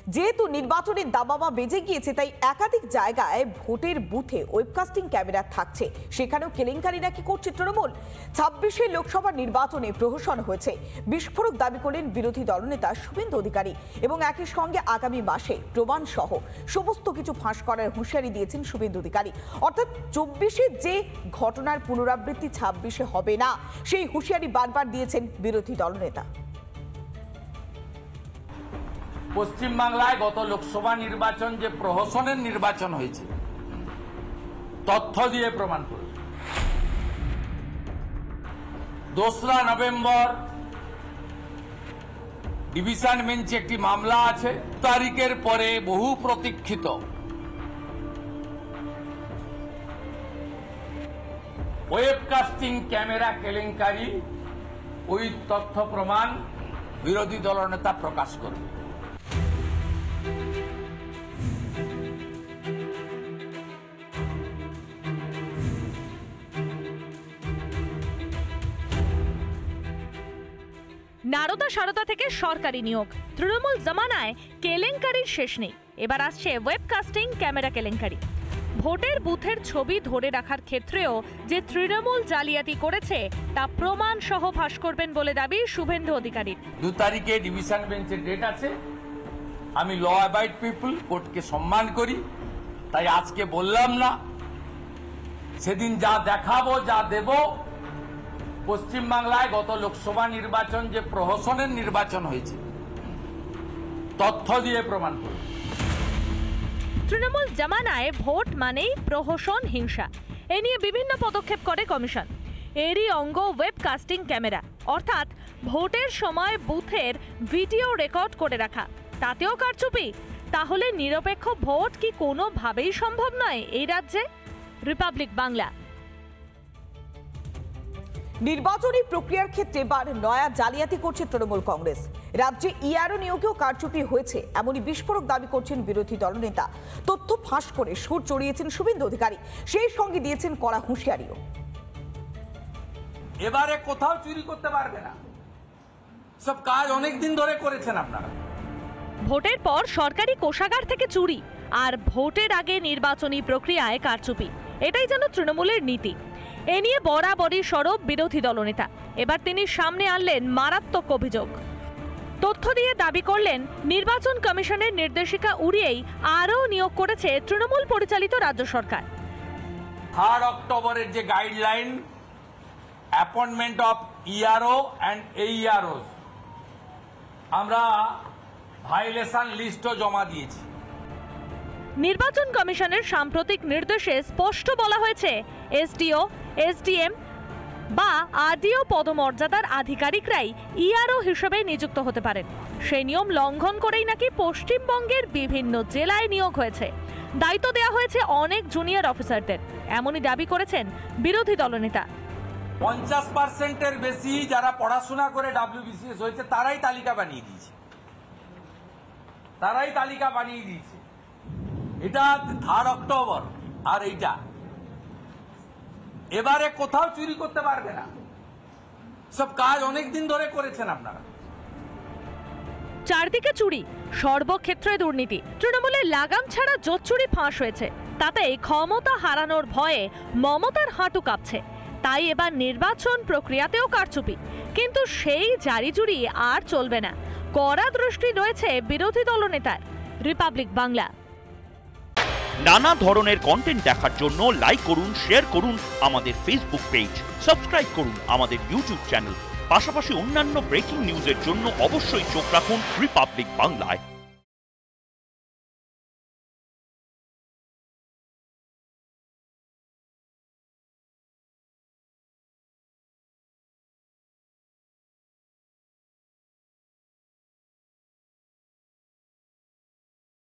যেহেতু নির্বাচনের দামামা বেজে গিয়েছে, তাই একাধিক জায়গায় ভোটের বুথে ওয়েবকাস্টিং ক্যামেরা থাকছে। সেখানেও কেলেঙ্কারি নাকি করছে তৃণমূল। ২৬শে লোকসভা নির্বাচনে প্রহসন হয়েছে, বিস্ফোরক দাবি করলেন বিরোধী দলনেতা শুভেন্দু অধিকারী এবং একই সঙ্গে আগামী মাসে প্রমাণ সহ সমস্ত কিছু ফাঁস করার হুঁশিয়ারি দিয়েছেন শুভেন্দু অধিকারী। অর্থাৎ ২৪শে যে ঘটনার পুনরাবৃত্তি ২৬শে হবে না, সেই হুঁশিয়ারি বারবার দিয়েছেন বিরোধী দলনেতা। পশ্চিমবাংলায় গত লোকসভা নির্বাচন যে প্রহসনের নির্বাচন হয়েছে, তথ্য দিয়ে প্রমাণ করেছে। ২রা নভেম্বর ডিভিশন বেঞ্চে একটি মামলা আছে। তারিখের পরে বহু প্রতীক্ষিত ওয়েবকাস্টিং ক্যামেরা কেলেঙ্কারি, ওই তথ্য প্রমাণ বিরোধী দলনেতা প্রকাশ করবে। নারদা সারদা থেকে সরকারি নিয়োগ, তৃণমূল জামানায় কেলেঙ্কারির শেষ নেই। এবার আসছে ওয়েবকাস্টিং ক্যামেরা কেলেঙ্কারি। ভোটের বুথের ছবি ধরে রাখার ক্ষেত্রেও যে তৃণমূল জালিয়াতি করেছে তা প্রমাণ সহ ফাঁস করবেন বলে দাবি শুভেন্দু অধিকারীর। ২ তারিখে ডিভিশন বেঞ্চের ডেট আছে। আমি ল অ্যাবাইড পিপল, কোর্টকে সম্মান করি, তাই আজকে বললাম না। সেদিন যা দেখাবো, যা দেব, পশ্চিমবাংলায় গত লোকসভা নির্বাচন যে প্রহসনের নির্বাচন হয়েছে, তথ্য দিয়ে প্রমাণ করব। তৃণমূল জামানায় ভোট মানেই প্রহসন, হিংসা। এ নিয়ে বিভিন্ন পদক্ষেপ করে কমিশন। এরই অঙ্গ ওয়েবকাস্টিং ক্যামেরা, অর্থাৎ ভোটের সময় বুথের ভিডিও রেকর্ড করে রাখা। তাতেও কারচুপি? তাহলে নিরপেক্ষ ভোট কি কোনোভাবেই সম্ভব নয় এই রাজ্যে? রিপাবলিক বাংলা। নির্বাচনী প্রক্রিয়ার ক্ষেত্রে এবার নয়া জালিয়াতি করছে তৃণমূল কংগ্রেস। রাজ্যে ইআরও নিয়োগেও কারচুপি হয়েছে, এমনই বিস্ফোরক দাবি করছেন বিরোধী দলনেতা। তথ্য ফাঁস করে সুর চড়িয়েছেন শুভেন্দু অধিকারী, সেই সঙ্গে দিয়েছেন কড়া হুঁশিয়ারিও। এবারে কোথাও চুরি করতে পারবে না, সব কাজ অনেক দিন ধরে করেছেন আপনারা। ভোটের পর সরকারি কোষাগার থেকে চুরি আর ভোটের আগে নির্বাচনী প্রক্রিয়ায় কারচুপি, এটাই যেন তৃণমূলের নীতি। এ নিয়ে বরাবরই সরব বিরোধী দলনেতা। এবার তিনি সামনে আনলেন মারাত্মক অভিযোগ। তথ্য দিয়ে দাবি করলেন নির্বাচন কমিশনের নির্দেশিকা উড়িয়েই আরও নিয়োগ করেছে তৃণমূল পরিচালিত রাজ্য সরকার। 3 অক্টোবরের যে guideline, appointment of ERO and AEROs, আমরা ভায়োলেশন লিস্টও জমা দিয়েছি। নির্বাচন কমিশনের সাম্প্রতিক নির্দেশে স্পষ্ট বলা হয়েছে এসডিও, এসডিএম বা আরডিও পদমর্যাদার আধিকারিকরাই ইআরও হিসেবে নিযুক্ত হতে পারেন। সেই নিয়ম লঙ্ঘন করেই নাকি পশ্চিমবঙ্গের বিভিন্ন জেলায় নিয়োগ হয়েছে। দায়িত্ব দেওয়া হয়েছে অনেক জুনিয়র অফিসারদের, এমনই দাবি করেছেন বিরোধী দলনেতা। 50%-এর বেশি যারা পড়াশোনা করে WBCS হয়েছে তারাই তালিকা বানিয়ে দিয়েছে, এটা 3 অক্টোবর। আর এইটা এবারে কোথাও চুরি করতে পারবে না, সব কাজ অনেক দিন ধরে করেছেন আপনারা। চারদিকে চুরি, সর্বক্ষেত্রে দুর্নীতি। তৃণমূলের লাগাম ছাড়া জোচ্চুরি ফাঁস হয়েছে। তাতে ক্ষমতা হারানোর ভয়ে মমতার হাঁটু কাঁপছে। তাই এবার নির্বাচন প্রক্রিয়াতেও কারচুপি। কিন্তু সেই জারিজুরি আর চলবে না, কড়া দৃষ্টি রয়েছে বিরোধী দলনেতার। রিপাবলিক বাংলা। নানা ধরনের কন্টেন্ট দেখার জন্য লাইক করুন, শেয়ার করুন আমাদের ফেসবুক পেজ, সাবস্ক্রাইব করুন আমাদের ইউটিউব চ্যানেল। পাশাপাশি অন্যান্য ব্রেকিং নিউজের জন্য অবশ্যই চোখ রাখুন রিপাবলিক বাংলায়।